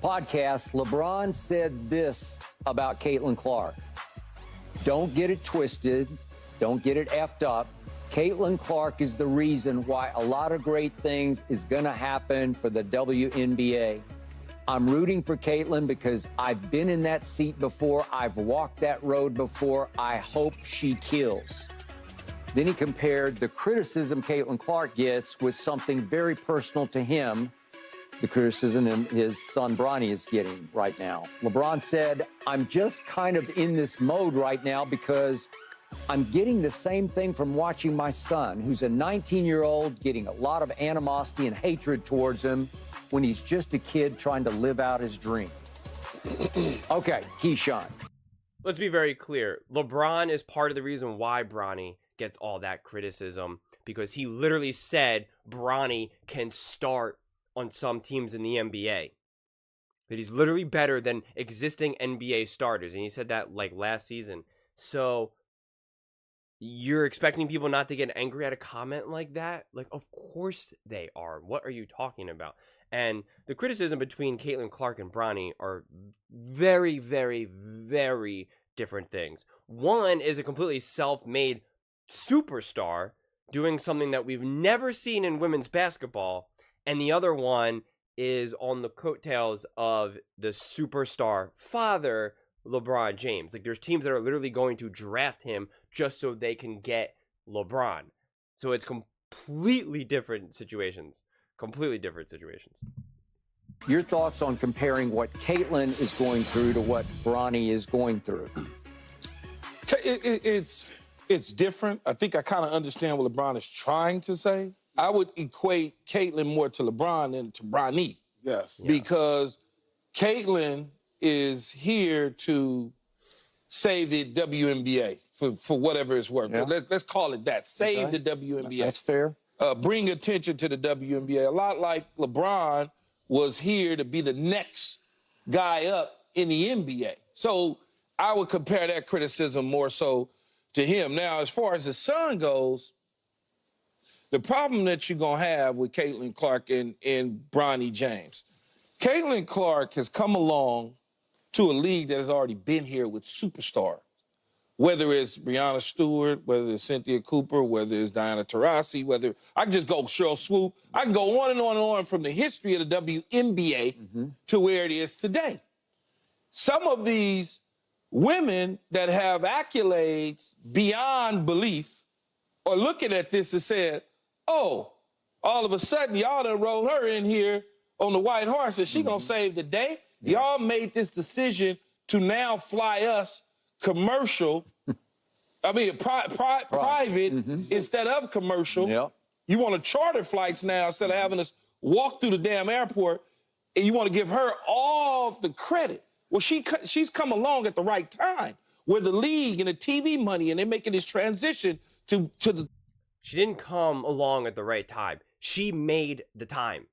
podcast, LeBron said this about Caitlin Clark. Don't get it twisted. Don't get it effed up. Caitlin Clark is the reason why a lot of great things is going to happen for the WNBA. I'm rooting for Caitlin because I've been in that seat before. I've walked that road before. I hope she kills. Then he compared the criticism Caitlin Clark gets with something very personal to him, the criticism his son Bronny is getting right now. LeBron said, I'm just kind of in this mode right now because I'm getting the same thing from watching my son, who's a 19-year-old, getting a lot of animosity and hatred towards him when he's just a kid trying to live out his dream. Okay, Keyshawn. Let's be very clear. LeBron is part of the reason why Bronny gets all that criticism, because he literally said Bronny can start on some teams in the NBA. That he's literally better than existing NBA starters. And he said that like last season. So you're expecting people not to get angry at a comment like that? Like, of course they are. What are you talking about? And the criticism between Caitlin Clark and Bronny are very, very, very different things. One is a completely self-made superstar doing something that we've never seen in women's basketball. And the other one is on the coattails of the superstar father, LeBron James. Like, there's teams that are literally going to draft him just so they can get LeBron. So it's completely different situations. Completely different situations. Your thoughts on comparing what Caitlin is going through to what Bronny is going through? It's different. I think I kind of understand what LeBron is trying to say. I would equate Caitlin more to LeBron than to Bronny. Yes. Because Caitlin is here to save the WNBA for whatever it's worth. Yeah. Let's call it that. Save the WNBA. That's fair. Bring attention to the WNBA. A lot like LeBron was here to be the next guy up in the NBA. So I would compare that criticism more so to him. Now, as far as his son goes, the problem that you're going to have with Caitlin Clark and Bronny James, Caitlin Clark has come along to a league that has already been here with superstars, whether it's Breanna Stewart, whether it's Cynthia Cooper, whether it's Diana Taurasi, I can just go Cheryl Swoop. I can go on and on and on from the history of the WNBA to where it is today. Some of these women that have accolades beyond belief are looking at this and said, oh, all of a sudden, y'all done rolled her in here on the white horse and she gonna save the day? Yeah. Y'all made this decision to now fly us commercial, private instead of commercial. Yep. You want to charter flights now instead of having us walk through the damn airport, and you want to give her all the credit. Well, she's come along at the right time where the league and the TV money, and they're making this transition to the... She didn't come along at the right time. She made the time.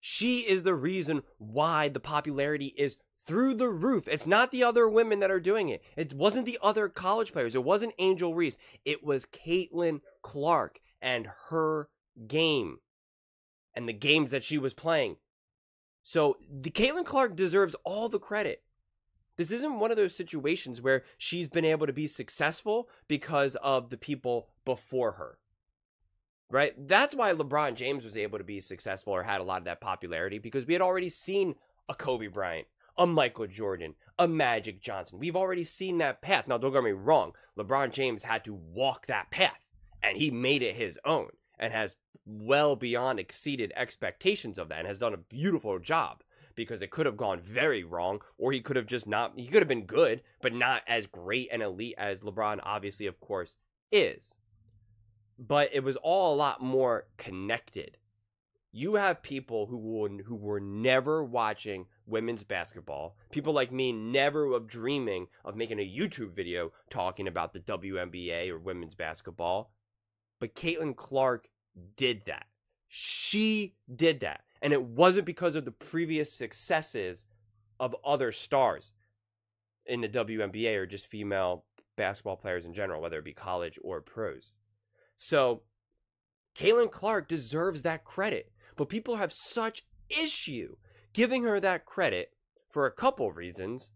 She is the reason why the popularity is through the roof. It's not the other women that are doing it. It wasn't the other college players. It wasn't Angel Reese. It was Caitlin Clark and her game and the games that she was playing. So the Caitlin Clark deserves all the credit. This isn't one of those situations where she's been able to be successful because of the people before her. Right? That's why LeBron James was able to be successful or had a lot of that popularity, because we had already seen a Kobe Bryant, a Michael Jordan, a Magic Johnson. We've already seen that path. Now, don't get me wrong. LeBron James had to walk that path, and he made it his own and has well beyond exceeded expectations of that and has done a beautiful job, because it could have gone very wrong, or he could have just not, he could have been good, but not as great and elite as LeBron obviously, of course, is. But it was all a lot more connected. You have people who were never watching women's basketball. People like me never of dreaming of making a YouTube video talking about the WNBA or women's basketball. But Caitlin Clark did that. She did that. And it wasn't because of the previous successes of other stars in the WNBA or just female basketball players in general, whether it be college or pros. So Caitlin Clark deserves that credit. But people have such issue giving her that credit for a couple reasons.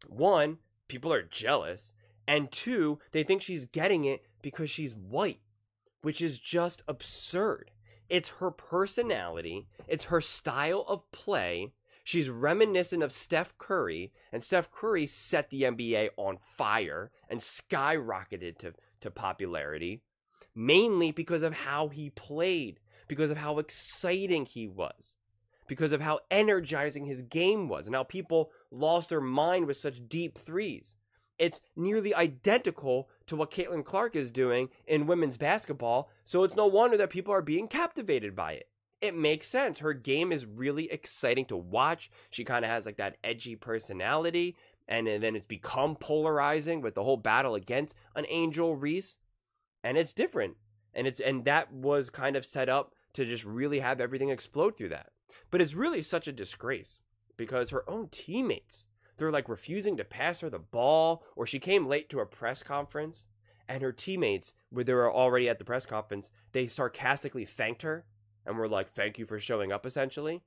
One, people are jealous. And two, they think she's getting it because she's white, which is just absurd. It's her personality. It's her style of play. She's reminiscent of Steph Curry, and Steph Curry set the NBA on fire and skyrocketed to popularity, mainly because of how he played, because of how exciting he was, because of how energizing his game was, and how people lost their mind with such deep threes. It's nearly identical to what Caitlin Clark is doing in women's basketball, so it's no wonder that people are being captivated by it. It makes sense. Her game is really exciting to watch. She kind of has like that edgy personality, and then it's become polarizing with the whole battle against an Angel Reese, and it's different. And that was kind of set up to just really have everything explode through that. But it's really such a disgrace because her own teammates, they're like refusing to pass her the ball, or she came late to a press conference, and her teammates, when they were already at the press conference, they sarcastically thanked her and were like, "Thank you for showing up," essentially.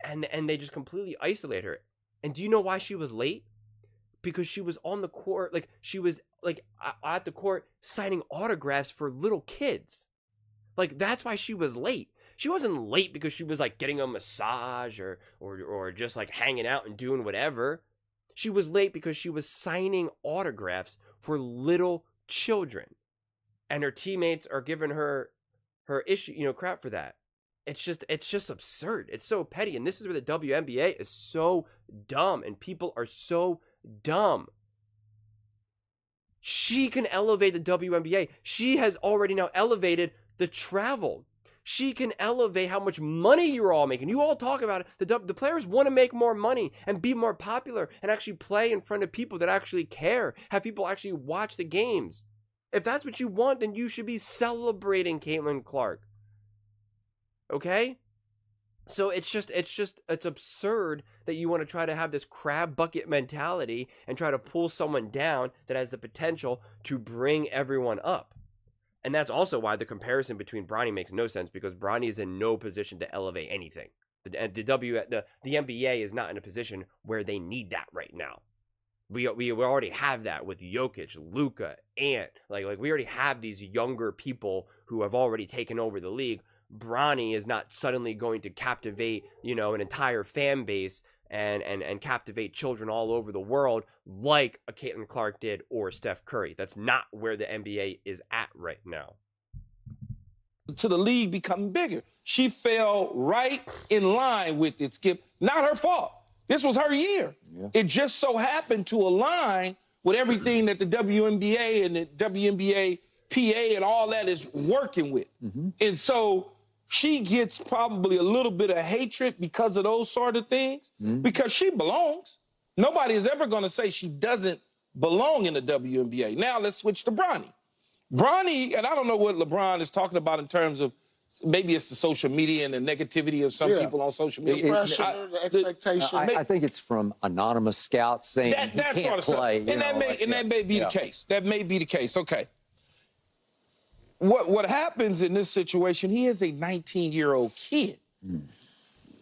And they just completely isolate her. And do you know why she was late? Because she was on the court, like she was like at the court signing autographs for little kids. Like that's why she was late. She wasn't late because she was like getting a massage or just like hanging out and doing whatever. She was late because she was signing autographs for little children. And her teammates are giving her issue, crap for that. It's just absurd. It's so petty. And this is where the WNBA is so dumb and people are so dumb. She can elevate the WNBA. She has already now elevated the travel. She can elevate how much money you're all making. You all talk about it. The players want to make more money and be more popular and actually play in front of people that actually care. Have people actually watch the games. If that's what you want, then you should be celebrating Caitlin Clark. Okay? So it's absurd that you want to try to have this crab bucket mentality and try to pull someone down that has the potential to bring everyone up. And that's also why the comparison between Bronny makes no sense, because Bronny is in no position to elevate anything. The NBA is not in a position where they need that right now. We already have that with Jokic, Luka, Ant. Like we already have these younger people who have already taken over the league. Bronny is not suddenly going to captivate, an entire fan base and captivate children all over the world like a Caitlin Clark did or Steph Curry. That's not where the NBA is at right now. To the league becoming bigger. She fell right in line with it, Skip. Not her fault. This was her year. Yeah. It just so happened to align with everything that the WNBA and the WNBA PA and all that is working with. Mm-hmm. And so she gets probably a little bit of hatred because of those sort of things, because she belongs. Nobody is ever going to say she doesn't belong in the WNBA. Now let's switch to Bronny. Bronny, and I don't know what LeBron is talking about in terms of, maybe it's the social media and the negativity of some people on social media. The pressure, the expectation. I think it's from anonymous scouts saying he can't sort of play. That may be the case. That may be the case. Okay. What happens in this situation, he is a 19-year-old kid,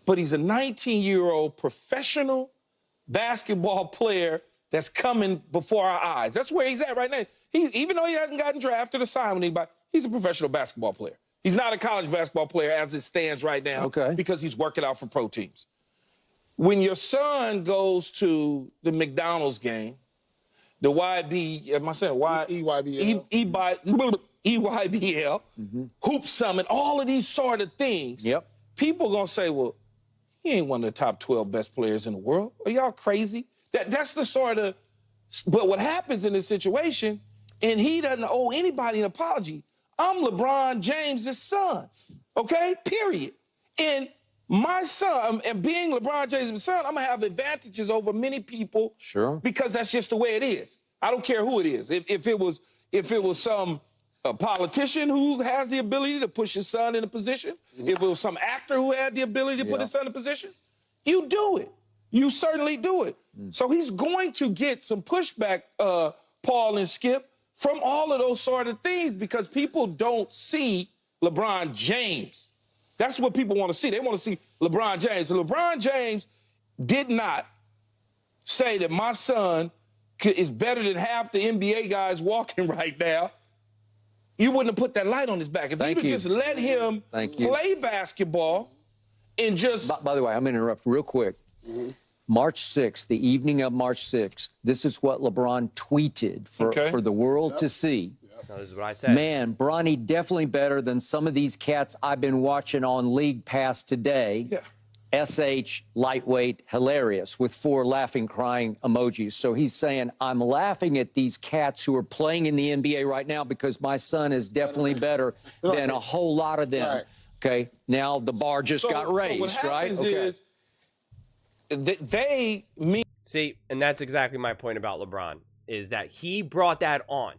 but he's a 19-year-old professional basketball player that's coming before our eyes. That's where he's at right now. Even though he hasn't gotten drafted or signed with anybody, he's a professional basketball player. He's not a college basketball player as it stands right now because he's working out for pro teams. When your son goes to the McDonald's game, the EYBL, Hoop Summit, all of these sort of things, people going to say, well, he ain't one of the top 12 best players in the world. Are y'all crazy? That's the sort of, but what happens in this situation, and he doesn't owe anybody an apology. I'm LeBron James' son, okay, period. And my son, and being LeBron James' son, I'm going to have advantages over many people because that's just the way it is. I don't care who it is. If it was some politician who has the ability to push his son in a position, if it was some actor who had the ability to put his son in a position, you do it. You certainly do it. So he's going to get some pushback, Paul and Skip, from all of those sort of things because people don't see LeBron James. That's what people want to see. They want to see LeBron James. And LeBron James did not say that my son is better than half the NBA guys walking right now, you wouldn't have put that light on his back. If you'd have just let him play basketball and just... By the way, I'm going to interrupt real quick. March 6th, the evening of March 6th, this is what LeBron tweeted for the world to see. No, this is what I said. Man, Bronny definitely better than some of these cats I've been watching on League Pass today. Yeah. SH, lightweight, hilarious, with 4 laughing, crying emojis. So he's saying, I'm laughing at these cats who are playing in the NBA right now because my son is definitely better than a whole lot of them. Okay, now the bar just got raised, right? Is they mean... See, and that's exactly my point about LeBron, is that he brought that on.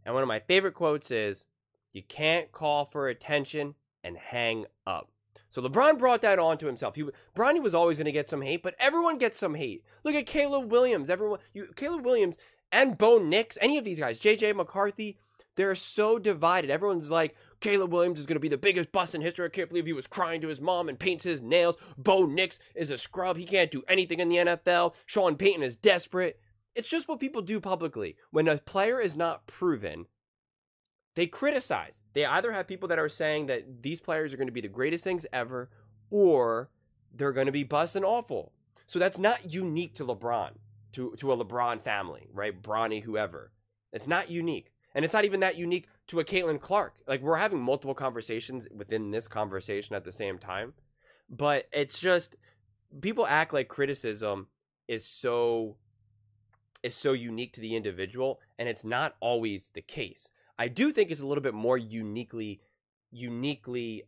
And one of my favorite quotes is, you can't call for attention and hang up. So LeBron brought that on to himself. Bronny was always going to get some hate, but everyone gets some hate. Look at Caleb Williams. Caleb Williams and Bo Nix, any of these guys, J.J. McCarthy, they're so divided. Everyone's like, Caleb Williams is going to be the biggest bust in history. I can't believe he was crying to his mom and paints his nails. Bo Nix is a scrub. He can't do anything in the NFL. Sean Payton is desperate. It's just what people do publicly. When a player is not proven, they criticize. They either have people that are saying that these players are going to be the greatest things ever, or they're going to be bust and awful. So that's not unique to LeBron, to a LeBron family, right? Bronny, whoever. It's not unique. And it's not even that unique to a Caitlin Clark. Like, we're having multiple conversations within this conversation at the same time. But it's just, people act like criticism is so unique to the individual, and it's not always the case. I do think it's a little bit more uniquely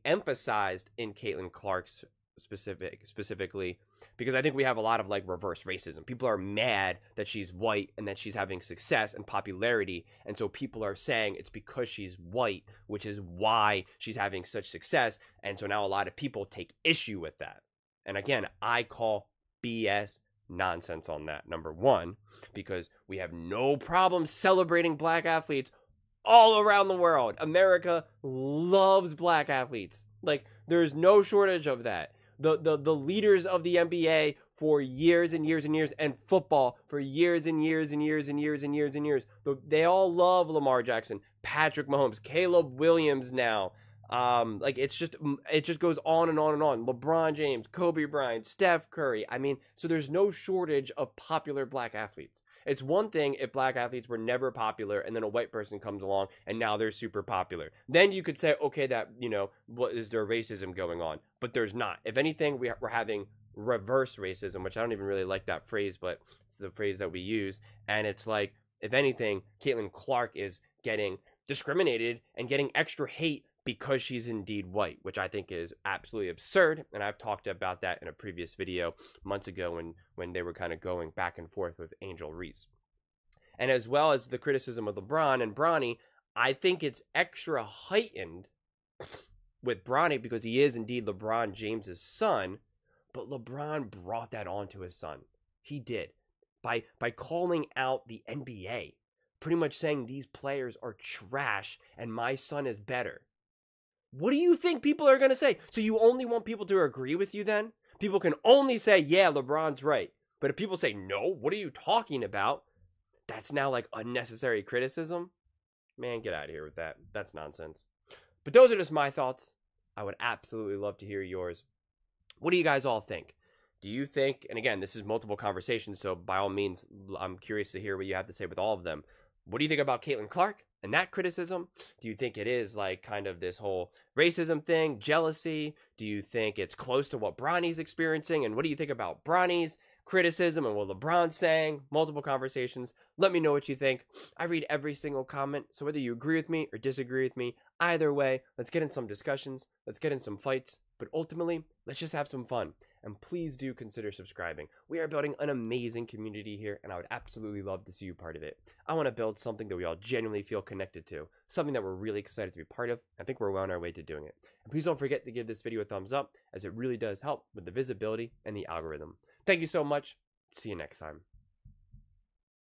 emphasized in Caitlin Clark's specifically, because I think we have a lot of like reverse racism. People are mad that she's white and that she's having success and popularity, and so people are saying it's because she's white, which is why she's having such success, and so now a lot of people take issue with that. And again, I call BS, nonsense on that, number one, because we have no problem celebrating black athletes all around the world. America loves black athletes. Like, there's no shortage of that. The leaders of the NBA for years and years and years, and football for years and years and years and years and years and years, they all love Lamar Jackson, Patrick Mahomes, Caleb Williams now. Like, it just goes on and on and on. LeBron James, Kobe Bryant, Steph Curry. I mean, so there's no shortage of popular black athletes. It's one thing if black athletes were never popular and then a white person comes along and now they're super popular. Then you could say, okay, that, you know, what is there racism going on? But there's not. If anything, we're having reverse racism, which I don't even really like that phrase, but it's the phrase that we use. And it's like, if anything, Caitlin Clark is getting discriminated and getting extra hate because she's indeed white, which I think is absolutely absurd. And I've talked about that in a previous video months ago when they were kind of going back and forth with Angel Reese. And as well as the criticism of LeBron and Bronny, I think it's extra heightened with Bronny because he is indeed LeBron James's son, but LeBron brought that on to his son. He did. By calling out the NBA, pretty much saying these players are trash and my son is better. What do you think people are going to say? So you only want people to agree with you then? People can only say, yeah, LeBron's right. But if people say, no, what are you talking about? That's now like unnecessary criticism? Man, get out of here with that. That's nonsense. But those are just my thoughts. I would absolutely love to hear yours. What do you guys all think? Do you think, and again, this is multiple conversations, so by all means, I'm curious to hear what you have to say with all of them. What do you think about Caitlin Clark and that criticism? Do you think it is like kind of this whole racism thing, jealousy? Do you think it's close to what Bronny's experiencing? And what do you think about Bronny's criticism and what LeBron's saying? Multiple conversations. Let me know what you think. I read every single comment, so whether you agree with me or disagree with me, either way, let's get in some discussions, let's get in some fights, but ultimately, let's just have some fun. And please do consider subscribing. We are building an amazing community here, and I would absolutely love to see you part of it. I want to build something that we all genuinely feel connected to, something that we're really excited to be part of. I think we're well on our way to doing it. And please don't forget to give this video a thumbs up, as it really does help with the visibility and the algorithm. Thank you so much. See you next time.